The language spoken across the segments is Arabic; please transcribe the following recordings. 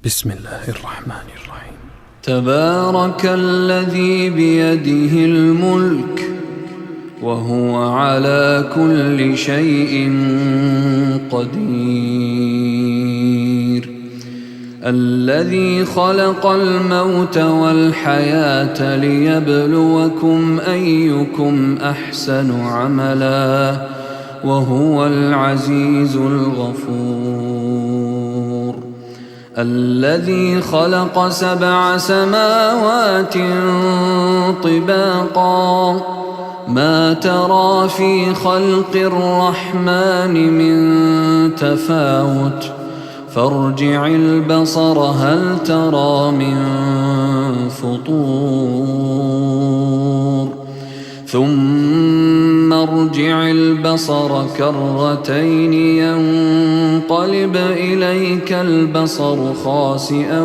بسم الله الرحمن الرحيم. تبارك الذي بيده الملك وهو على كل شيء قدير، الذي خلق الموت والحياة ليبلوكم أيكم أحسن عملا وهو العزيز الغفور، الذي خلق 7 سماوات طباقا ما ترى في خلق الرحمن من تفاوت فارجع البصر هل ترى من فطور ثم ارجع البصر كرتين ينقلب إليك البصر خاسئا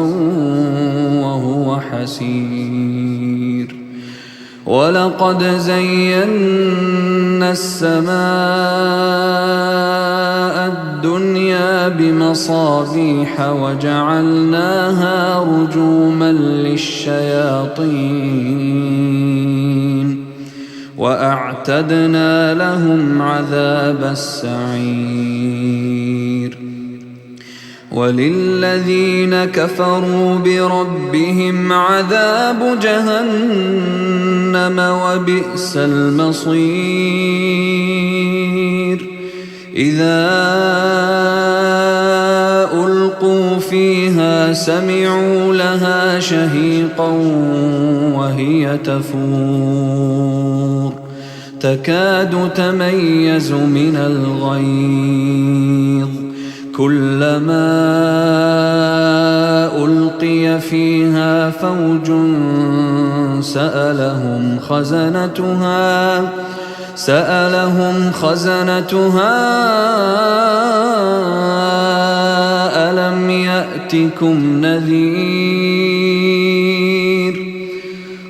وهو حسير، ولقد زينا السماء الدنيا بمصابيح وجعلناها رجوما للشياطين وأعتدنا لهم عذاب السعير، وللذين كفروا بربهم عذاب جهنم وبئس المصير، إذا ألقوا فيها سمعوا لها شهيقا وهي تفور تكاد تميز من الغيظ، كلما ألقي فيها فوج سألهم خزنتها ألم يأتكم نذير،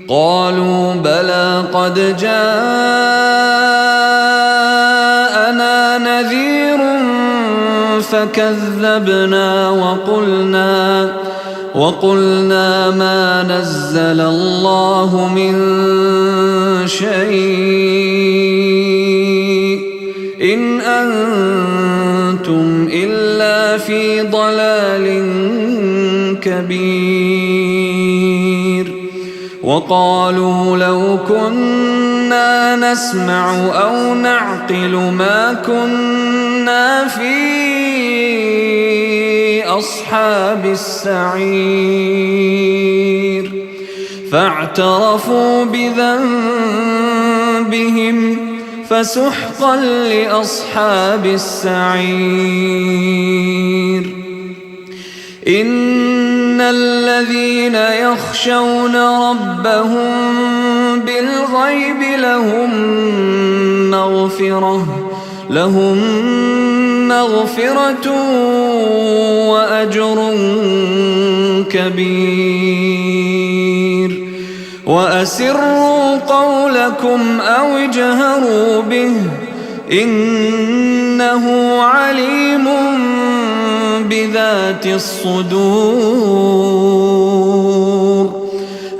قالوا بلى قد جاءنا نذير فكذبنا وقلنا ما نزل الله من شيء إن أنتم إلا في ضلال كبير، وقالوا لو كنا نسمع أو نعقل ما كنا في أصحاب السعير، فاعترفوا بذنبهم فسحقا لأصحاب السعير، إن الذين يخشون ربهم بالغيب لهم مغفرة وأجر كبير، وأسروا قولكم أو اجهروا به إنه عليم بذات الصدور،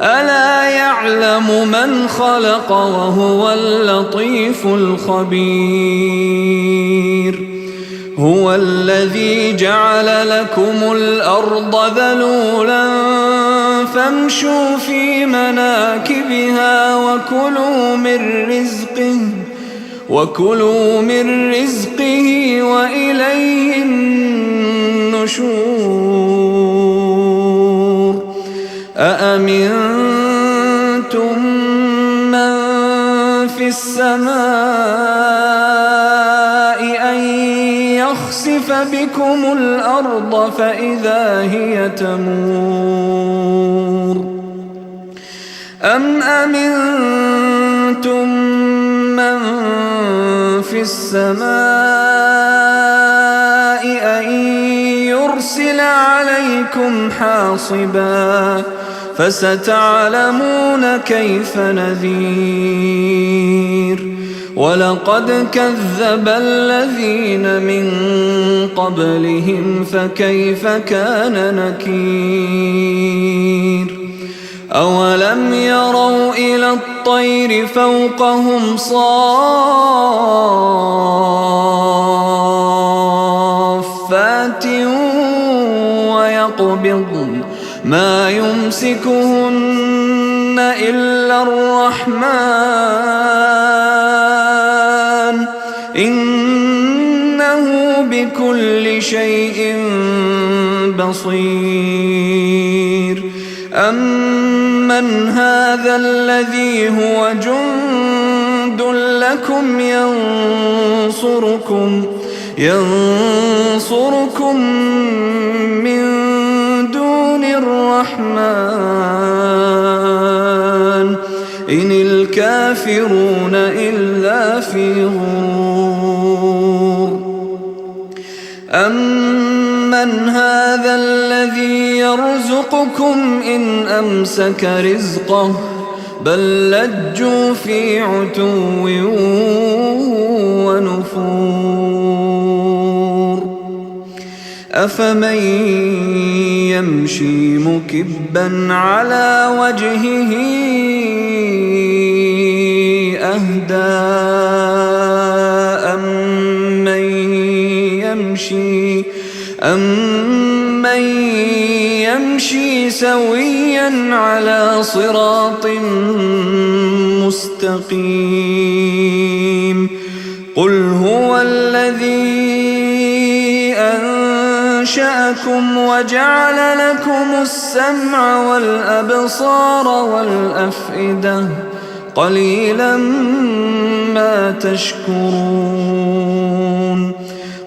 ألا يعلم من خلق وهو اللطيف الخبير، هو الذي جعل لكم الأرض ذلولا فامشوا في مناكبها وكلوا من رزقه وإليه النشور، أأمنتم من في السماء أن يخسف بكم الأرض فإذا هي تمور، أم أمنتم من في السماء أن يرسل عليكم حاصبا فستعلمون كيف نذير، ولقد كذب الذين من قبلهم فكيف كان نكير أولم يروا إلى الطير فوقهم صافات ويقبضن ما يمسكهن إلا الرحمن إنه بكل شيء بصير أمن هذا الذي هو جند لكم ينصركم من دون الرحمن إن الكافرون إلا في غرور أمن هذا الذي يرزقكم إن أمسك رزقه بل لجوا في عتو ونفور أفمن يمشي مكبا على وجهه أهدى أمن يمشي سويا على صراط مستقيم قل هو الذي أنشأكم وجعل لكم السمع والأبصار والأفئدة قليلا ما تشكرون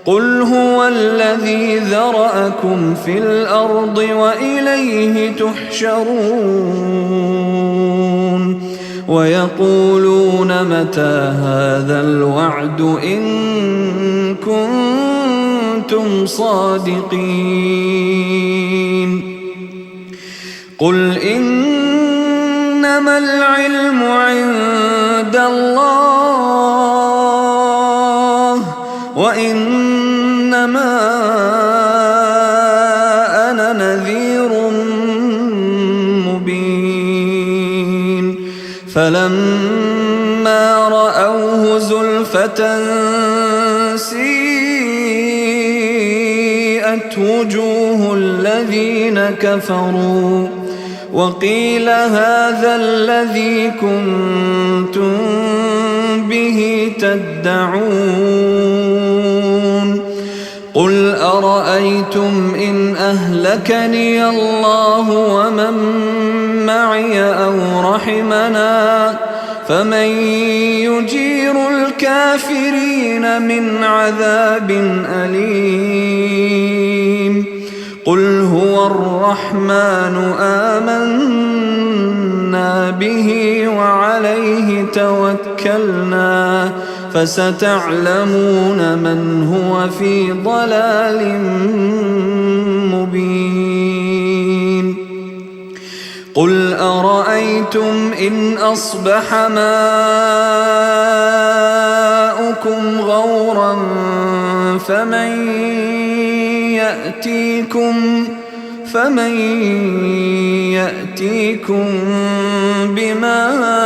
قل هو الذي ذرأكم في الأرض وإليه تحشرون ويقولون متى هذا الوعد إن كنتم صادقين قل إنما العلم عند الله وإنما أنا نذير مبين فلما رأوه زلفة سيئت وجوه الذين كفروا وقيل هذا الذي كنتم به تدعون قل أرأيتم إن أهلكني الله ومن معي أو رحمنا فمن يجير الكافرين من عذاب أليم قل هو الرحمن آمنا به وعليه توكلنا فستعلمون من هو في ضلال مبين قل أرأيتم إن أصبح ماؤكم غورا فمن يأتيكم بماء